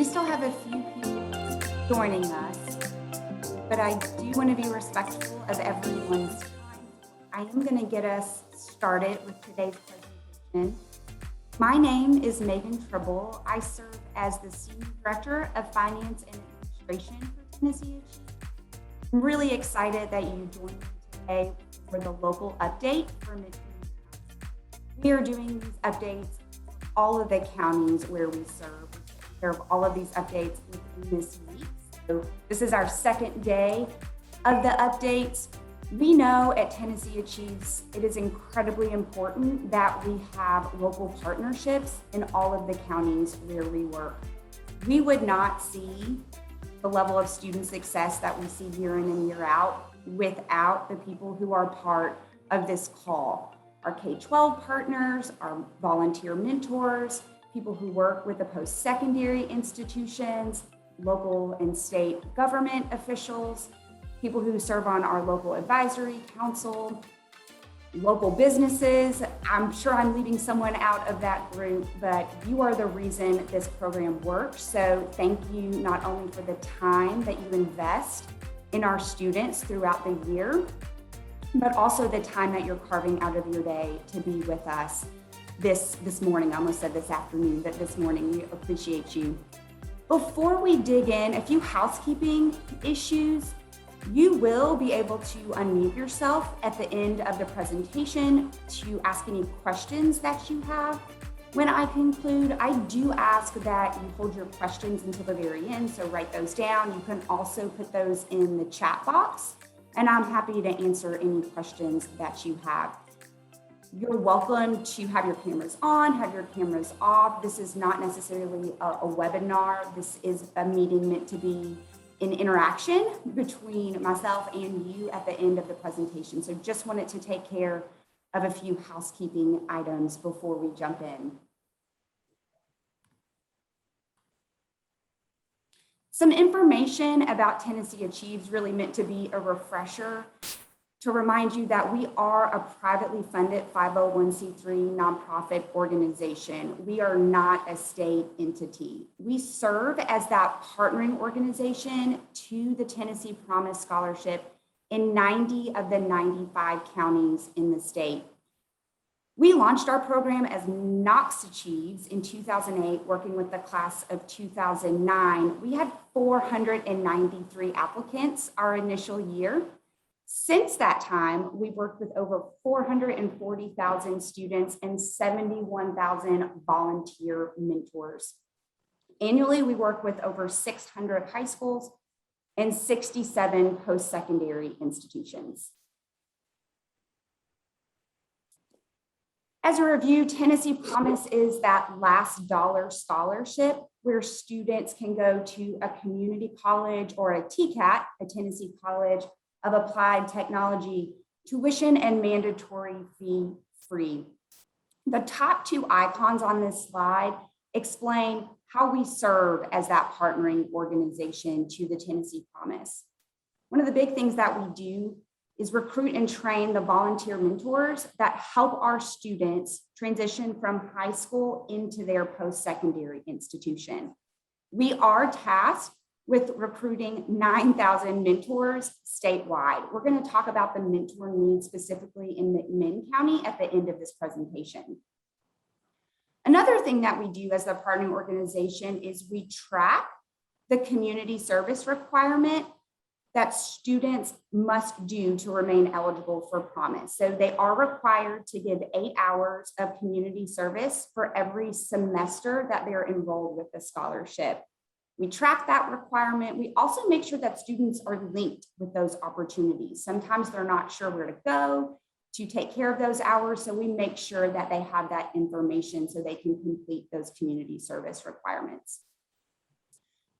still have a few people joining us, but I do want to be respectful of everyone's time. I am going to get us started with today's presentation. My name is Maegan Tribble. I serve as the Senior Director of Finance and Administration for tnAchieves. I'm really excited that you joined me today for the local update for McMinn. We are doing these updates for all of the counties where we serve. We take care of all of these updates within this week. So this is our second day of the updates. We know at tnAchieves, it is incredibly important that we have local partnerships in all of the counties where we work. We would not see the level of student success that we see year in and year out without the people who are part of this call. Our K-12 partners, our volunteer mentors, people who work with the post-secondary institutions, local and state government officials, people who serve on our local advisory council, local businesses. I'm sure I'm leaving someone out of that group, but you are the reason this program works. So thank you not only for the time that you invest in our students throughout the year, but also the time that you're carving out of your day to be with us this morning. I almost said this afternoon, but this morning. We appreciate you. Before we dig in, a few housekeeping issues. You will be able to unmute yourself at the end of the presentation to ask any questions that you have. When I conclude, I do ask that you hold your questions until the very end, so write those down. You can also put those in the chat box, and I'm happy to answer any questions that you have. You're welcome to have your cameras on, have your cameras off. This is not necessarily a webinar. This is a meeting meant to be an interaction between myself and you at the end of the presentation. So just wanted to take care of a few housekeeping items before we jump in. Some information about tnAchieves, really meant to be a refresher, to remind you that we are a privately funded 501c3 nonprofit organization. We are not a state entity. We serve as that partnering organization to the Tennessee Promise Scholarship in 90 of the 95 counties in the state. We launched our program as tnAchieves in 2008, working with the class of 2009. We had 493 applicants our initial year. Since that time, we've worked with over 440,000 students and 71,000 volunteer mentors. Annually, we work with over 600 high schools and 67 post-secondary institutions. As a review, Tennessee Promise is that last dollar scholarship where students can go to a community college or a TCAT, a Tennessee College of Applied Technology, tuition and mandatory fee free. The top two icons on this slide explain how we serve as that partnering organization to the Tennessee Promise. One of the big things that we do is recruit and train the volunteer mentors that help our students transition from high school into their post-secondary institution. We are tasked with recruiting 9,000 mentors statewide. We're going to talk about the mentor needs specifically in McMinn County at the end of this presentation. Another thing that we do as the partnering organization is we track the community service requirement that students must do to remain eligible for Promise. So they are required to give 8 hours of community service for every semester that they're enrolled with the scholarship. We track that requirement. We also make sure that students are linked with those opportunities. Sometimes they're not sure where to go to take care of those hours, so we make sure that they have that information so they can complete those community service requirements.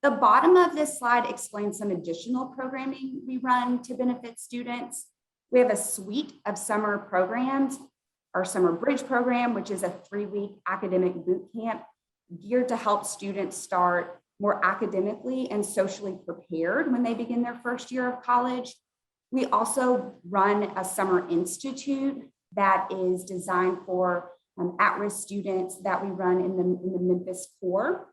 The bottom of this slide explains some additional programming we run to benefit students. We have a suite of summer programs. Our Summer Bridge program, which is a 3-week academic boot camp geared to help students start more academically and socially prepared when they begin their first year of college. We also run a Summer Institute that is designed for at-risk students that we run in the Memphis core.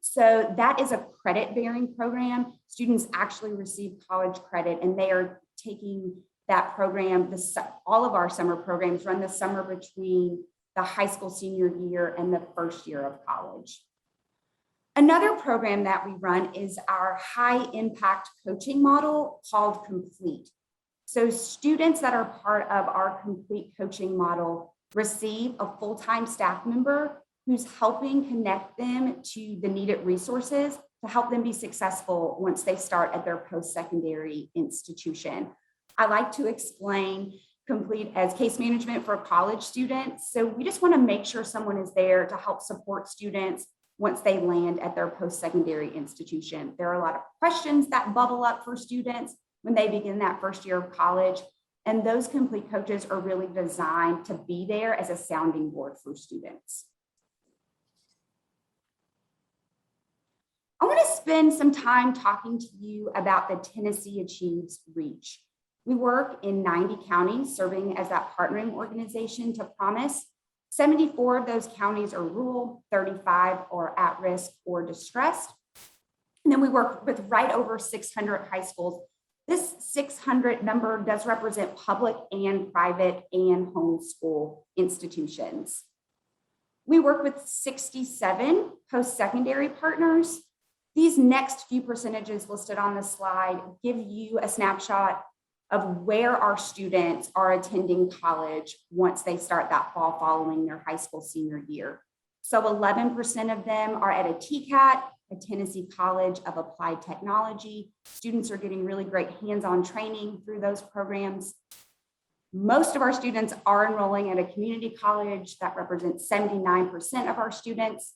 So that is a credit-bearing program. Students actually receive college credit, and they are taking that program. All of our summer programs run the summer between the high school senior year and the first year of college. Another program that we run is our high impact coaching model called Complete. So students that are part of our Complete coaching model receive a full-time staff member who's helping connect them to the needed resources to help them be successful once they start at their post-secondary institution. I like to explain Complete as case management for college students. So we just want to make sure someone is there to help support students once they land at their post-secondary institution. There are a lot of questions that bubble up for students when they begin that first year of college, and those Complete coaches are really designed to be there as a sounding board for students. I want to spend some time talking to you about the tnAchieves reach. We work in 90 counties, serving as that partnering organization to Promise. 74 of those counties are rural, 35 are at risk or distressed. And then we work with right over 600 high schools. This 600 number does represent public and private and homeschool institutions. We work with 67 post-secondary partners. These next few percentages listed on the slide give you a snapshot of where our students are attending college once they start that fall following their high school senior year. So 11% of them are at a TCAT, a Tennessee College of Applied Technology. Students are getting really great hands-on training through those programs. Most of our students are enrolling at a community college. That represents 79% of our students.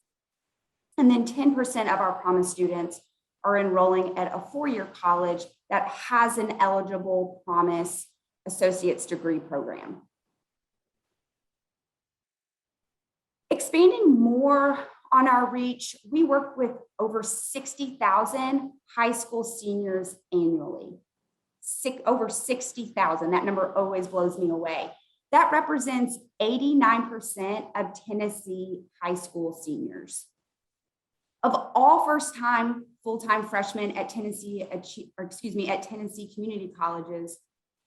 And then 10% of our Promise students are enrolling at a four-year college that has an eligible Promise associate's degree program. Expanding more on our reach, we work with over 60,000 high school seniors annually. Over 60,000, that number always blows me away. That represents 89% of Tennessee high school seniors. Of all first-time full-time freshmen at Tennessee community colleges,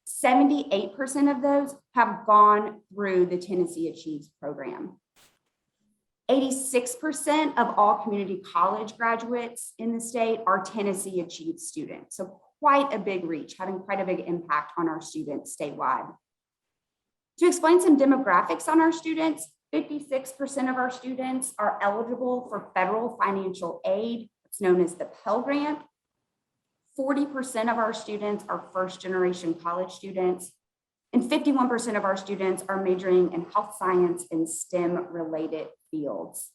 78% of those have gone through the tnAchieves program. 86% of all community college graduates in the state are tnAchieves students. So quite a big reach, having quite a big impact on our students statewide. To explain some demographics on our students, 56% of our students are eligible for federal financial aid. It's known as the Pell Grant. 40% of our students are first-generation college students, and 51% of our students are majoring in health science and STEM-related fields.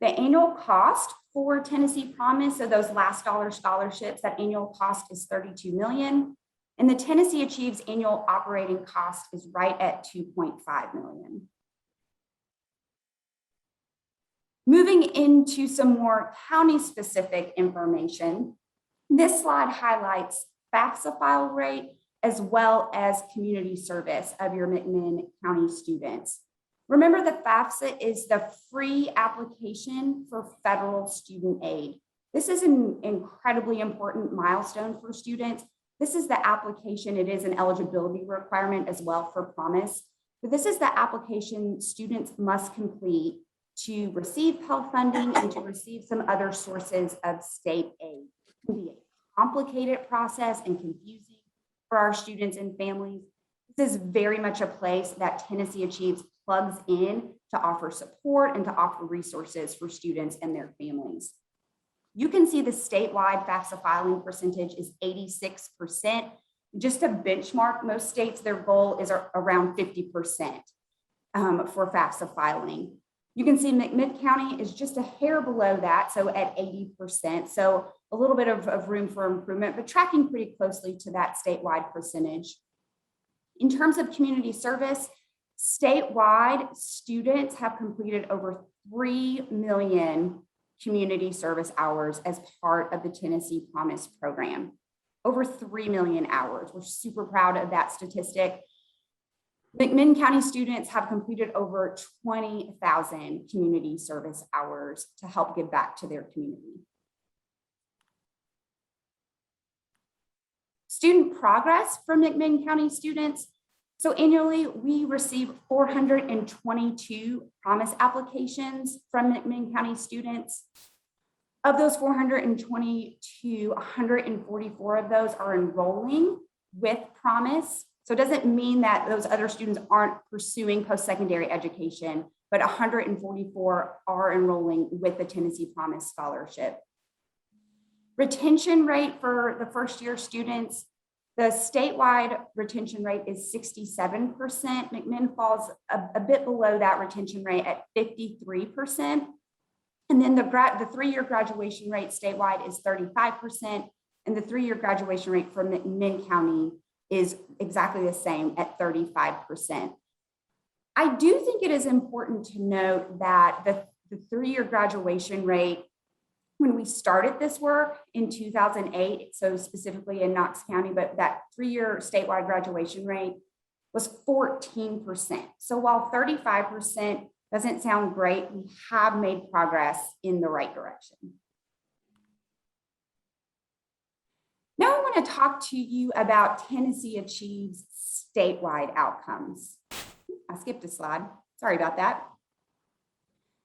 The annual cost for Tennessee Promise, so those last dollar scholarships, that annual cost is $32 million, and the tnAchieves annual operating cost is right at $2.5 million. Moving into some more county-specific information, this slide highlights FAFSA file rate as well as community service of your McMinn County students. Remember that FAFSA is the free application for federal student aid. This is an incredibly important milestone for students. This is the application. It is an eligibility requirement as well for Promise, but this is the application students must complete to receive Pell funding and to receive some other sources of state aid. It can be a complicated process and confusing for our students and families. This is very much a place that tnAchieves plugs in to offer support and to offer resources for students and their families. You can see the statewide FAFSA filing percentage is 86%. Just to benchmark, most states, their goal is around 50% for FAFSA filing. You can see McMinn County is just a hair below that, so at 80%. So a little bit of room for improvement, but tracking pretty closely to that statewide percentage. In terms of community service, statewide, students have completed over 3 million community service hours as part of the Tennessee Promise program. Over 3 million hours. We're super proud of that statistic. McMinn County students have completed over 20,000 community service hours to help give back to their community. Student progress for McMinn County students. So annually, we receive 422 promise applications from McMinn County students. Of those 422, 144 of those are enrolling with promise. So it doesn't mean that those other students aren't pursuing post-secondary education, but 144 are enrolling with the Tennessee Promise Scholarship. Retention rate for the first year students, the statewide retention rate is 67%. McMinn falls a bit below that retention rate at 53%. And then the 3-year graduation rate statewide is 35%. And the 3-year graduation rate for McMinn County is exactly the same at 35%. I do think it is important to note that the 3-year graduation rate, when we started this work in 2008, so specifically in Knox County, but that 3-year statewide graduation rate was 14%. So while 35% doesn't sound great, we have made progress in the right direction. Now I want to talk to you about Tennessee Achieves statewide outcomes. I skipped a slide. Sorry about that.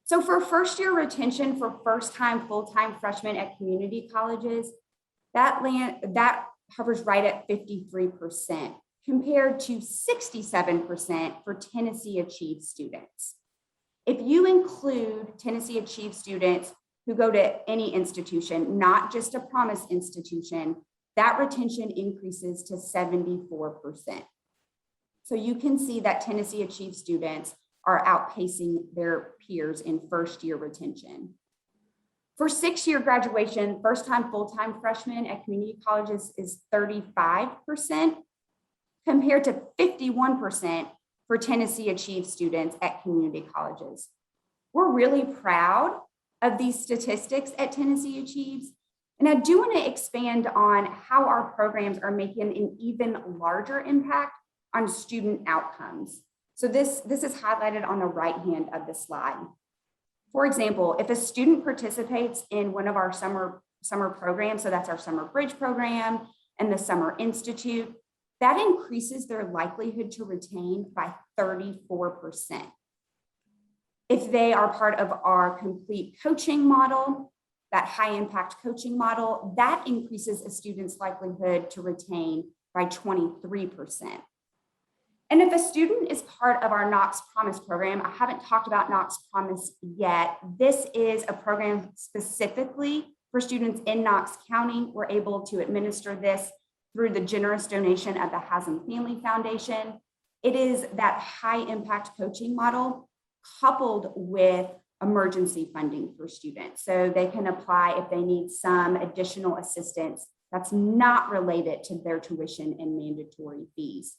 So for first year retention for first-time full-time freshmen at community colleges, that hovers right at 53% compared to 67% for Tennessee Achieves students. If you include Tennessee Achieves students who go to any institution, not just a Promise institution, that retention increases to 74%. So you can see that Tennessee Achieves students are outpacing their peers in first year retention. For 6-year graduation, first-time full-time freshmen at community colleges is 35% compared to 51% for Tennessee Achieves students at community colleges. We're really proud of these statistics at Tennessee Achieves. And I do want to expand on how our programs are making an even larger impact on student outcomes. So this is highlighted on the right hand of the slide. For example, if a student participates in one of our summer programs, so that's our Summer Bridge program and the Summer Institute, that increases their likelihood to retain by 34%. If they are part of our complete coaching model, that high impact coaching model, that increases a student's likelihood to retain by 23%. And if a student is part of our Knox Promise program, I haven't talked about Knox Promise yet. This is a program specifically for students in Knox County. We're able to administer this through the generous donation of the Haslam Family Foundation. It is that high impact coaching model coupled with emergency funding for students. So they can apply if they need some additional assistance that's not related to their tuition and mandatory fees.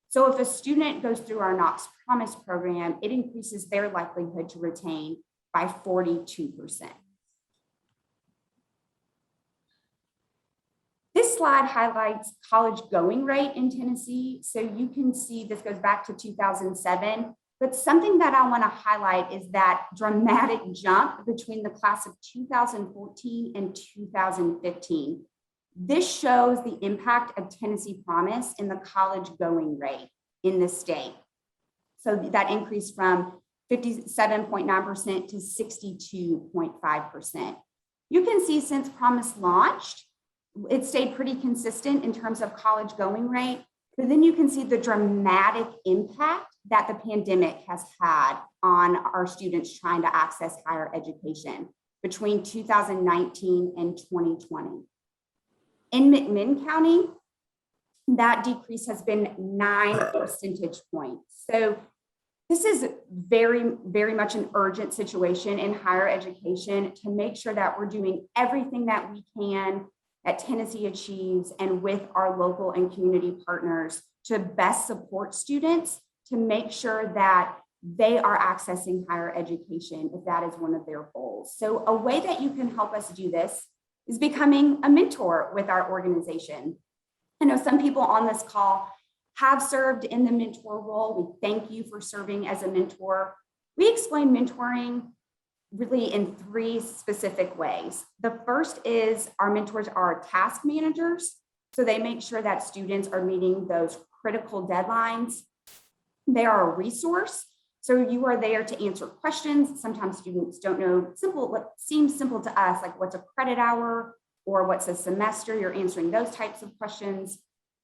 So if a student goes through our Knox Promise program, it increases their likelihood to retain by 42%. This slide highlights college going rate in Tennessee. So you can see this goes back to 2007, but something that I want to highlight is that dramatic jump between the class of 2014 and 2015. This shows the impact of Tennessee Promise in the college going rate in the state. So that increased from 57.9% to 62.5%. You can see since Promise launched, it stayed pretty consistent in terms of college going rate, but then you can see the dramatic impact that the pandemic has had on our students trying to access higher education between 2019 and 2020. In McMinn County, that decrease has been 9 percentage points. So this is very, very much an urgent situation in higher education to make sure that we're doing everything that we can at Tennessee Achieves and with our local and community partners to best support students to make sure that they are accessing higher education if that is one of their goals. So a way that you can help us do this is becoming a mentor with our organization. I know some people on this call have served in the mentor role, we thank you for serving as a mentor. We explain mentoring really in 3 specific ways. The first is our mentors are task managers. So they make sure that students are meeting those critical deadlines. They are a resource. So you are there to answer questions. Sometimes students don't know what seems simple to us, like what's a credit hour or what's a semester. You're answering those types of questions.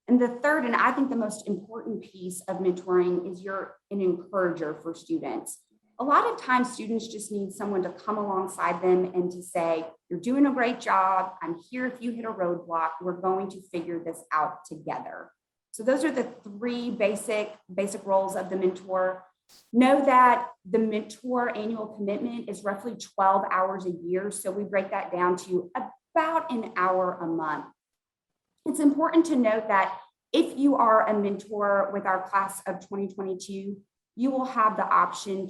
And the third, and I think the most important piece of mentoring, is you're an encourager for students. A lot of times students just need someone to come alongside them and to say, you're doing a great job. I'm here if you hit a roadblock. We're going to figure this out together. So those are the 3 basic roles of the mentor. Know that the mentor annual commitment is roughly 12 hours a year. So we break that down to about an hour a month. It's important to note that if you are a mentor with our class of 2022, you will have the option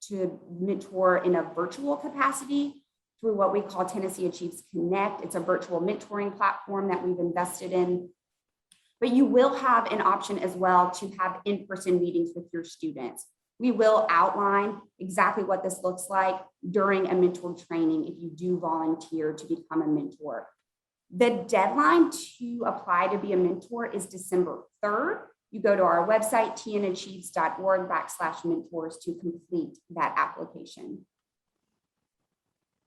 to mentor in a virtual capacity through what we call tnAchieves Connect. It's a virtual mentoring platform that we've invested in. But you will have an option as well to have in-person meetings with your students. We will outline exactly what this looks like during a mentor training if you do volunteer to become a mentor. The deadline to apply to be a mentor is December 3rd. You go to our website, tnAchieves.org/mentors, to complete that application.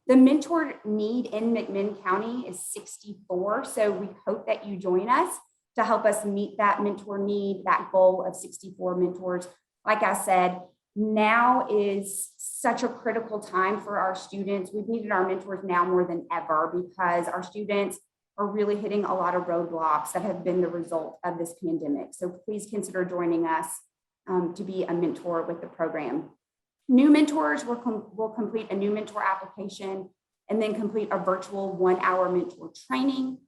The mentor need in McMinn County is 64. So we hope that you join us to help us meet that mentor need, that goal of 64 mentors. Like I said, now is such a critical time for our students. We've needed our mentors now more than ever because our students are really hitting a lot of roadblocks that have been the result of this pandemic. So please consider joining us to be a mentor with the program. New mentors will complete a new mentor application and then complete a virtual 1-hour mentor training.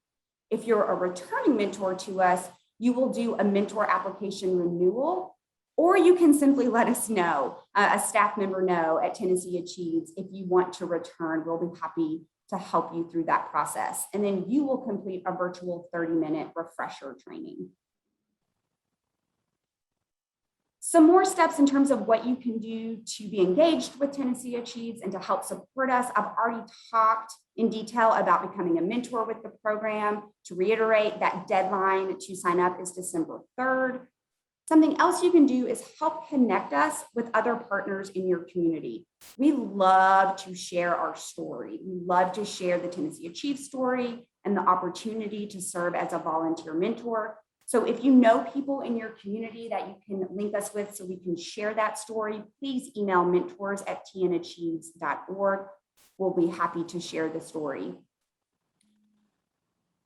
If you're a returning mentor to us, you will do a mentor application renewal, or you can simply let us know, a staff member know at tnAchieves if you want to return. We'll be happy to help you through that process. And then you will complete a virtual 30-minute refresher training. Some more steps in terms of what you can do to be engaged with tnAchieves and to help support us. I've already talked in detail about becoming a mentor with the program. To reiterate, that deadline to sign up is December 3rd. Something else you can do is help connect us with other partners in your community. We love to share our story. We love to share the tnAchieves story and the opportunity to serve as a volunteer mentor. So if you know people in your community that you can link us with so we can share that story, please email mentors@tnAchieves.org. We'll be happy to share the story.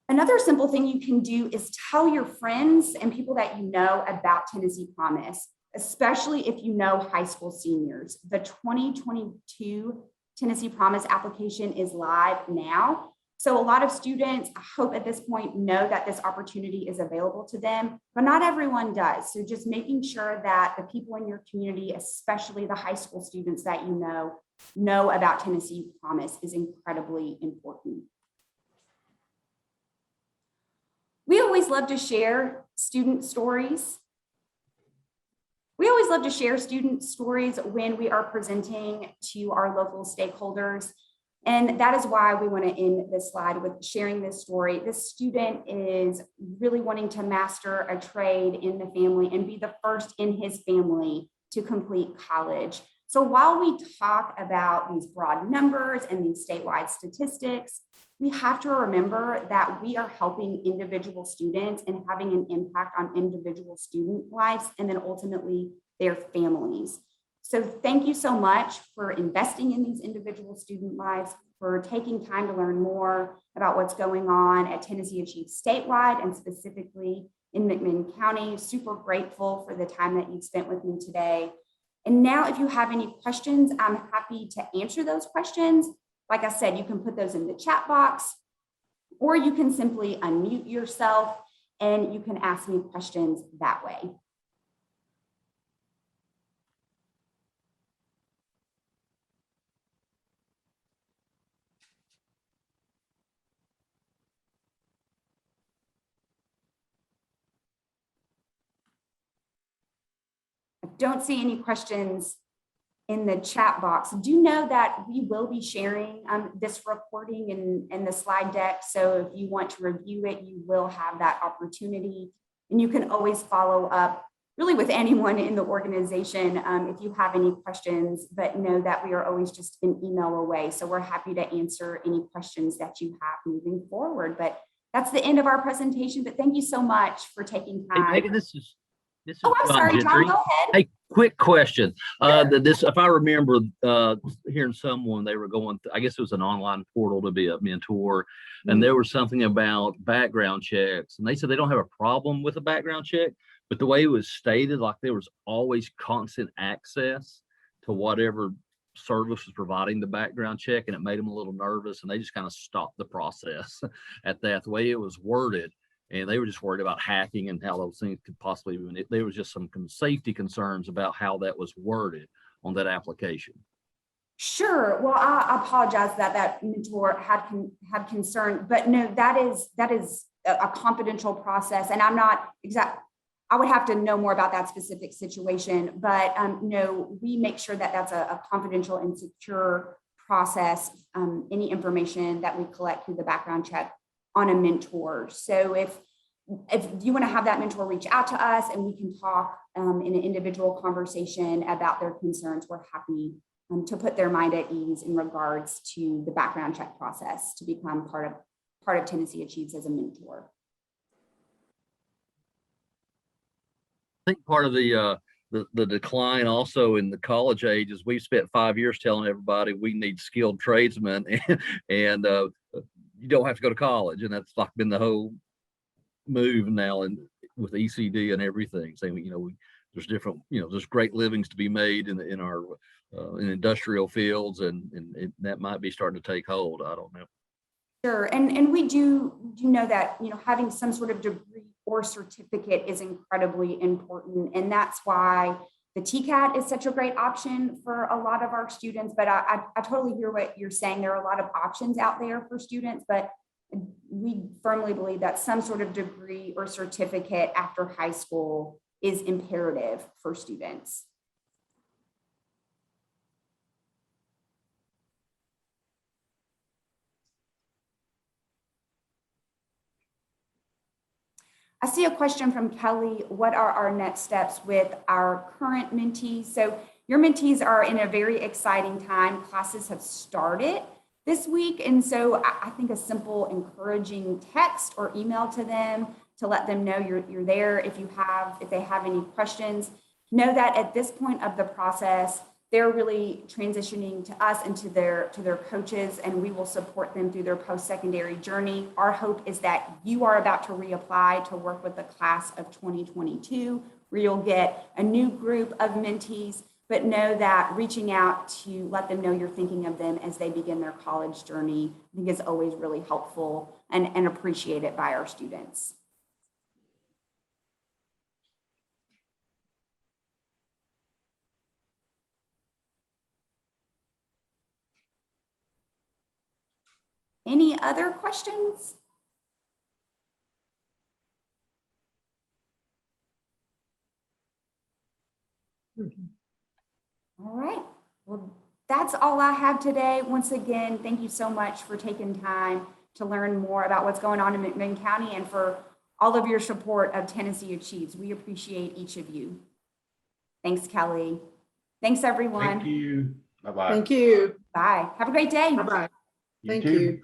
Another simple thing you can do is tell your friends and people that you know about Tennessee Promise, especially if you know high school seniors. The 2022 Tennessee Promise application is live now. So a lot of students, I hope at this point, know that this opportunity is available to them, but not everyone does. So just making sure that the people in your community, especially the high school students that you know about Tennessee Promise is incredibly important. We always love to share student stories. When we are presenting to our local stakeholders. And that is why we want to end this slide with sharing this story. This student is really wanting to master a trade in the family and be the first in his family to complete college. So while we talk about these broad numbers and these statewide statistics, we have to remember that we are helping individual students and having an impact on individual student lives and then ultimately their families. So thank you so much for investing in these individual student lives, for taking time to learn more about what's going on at tnAchieves statewide and specifically in McMinn County. Super grateful for the time that you've spent with me today. And now if you have any questions, I'm happy to answer those questions. Like I said, you can put those in the chat box, or you can simply unmute yourself and you can ask me questions that way. don't see any questions in the chat box. Do know that we will be sharing this recording and the slide deck. So if you want to review it, you will have that opportunity. And you can always follow up really with anyone in the organization if you have any questions, but know that we are always just an email away. So we're happy to answer any questions that you have moving forward. But that's the end of our presentation, but thank you so much for taking time. Hey, Megan, this is I'm sorry, John, go ahead. Hey, quick question. Sure. This, if I remember hearing someone, they were going, I guess it was an online portal to be a mentor, and there was something about background checks, and they said they don't have a problem with a background check, but the way it was stated, like there was always constant access to whatever service was providing the background check, and it made them a little nervous, and they just kind of stopped the process at that. The way it was worded, and they were just worried about hacking and how those things could possibly be. There was just some safety concerns about how that was worded on that application. Sure. Well, I apologize that mentor had concern, but no, that is a confidential process, and I'm not exact. I would have to know more about that specific situation, but no, we make sure that that's a confidential and secure process. Any information that we collect through the background check on a mentor. So if you want to have that mentor reach out to us and we can talk in an individual conversation about their concerns, we're happy to put their mind at ease in regards to the background check process to become part of Tennessee Achieves as a mentor. I think part of the decline also in the college age is we've spent 5 years telling everybody we need skilled tradesmen, and you don't have to go to college, and that's like been the whole move now, and with ECD and everything, saying there's different, there's great livings to be made in our in industrial fields, and that might be starting to take hold. I don't know. Sure, and we do know that having some sort of degree or certificate is incredibly important, and that's why the TCAT is such a great option for a lot of our students. But I totally hear what you're saying. There are a lot of options out there for students, but we firmly believe that some sort of degree or certificate after high school is imperative for students. I see a question from Kelly. What are our next steps with our current mentees? So your mentees are in a very exciting time. Classes have started this week. And so I think a simple encouraging text or email to them to let them know you're there. If they have any questions, know that at this point of the process, they're really transitioning to us and to their coaches, and we will support them through their post-secondary journey. Our hope is that you are about to reapply to work with the class of 2022, where you'll get a new group of mentees, but know that reaching out to let them know you're thinking of them as they begin their college journey, I think is always really helpful and appreciated by our students. Any other questions? All right. Well, that's all I have today. Once again, thank you so much for taking time to learn more about what's going on in McMinn County and for all of your support of Tennessee Achieves. We appreciate each of you. Thanks, Kelly. Thanks, everyone. Thank you. Bye-bye. Thank you. Bye. Have a great day. Bye-bye. You Thank too. you.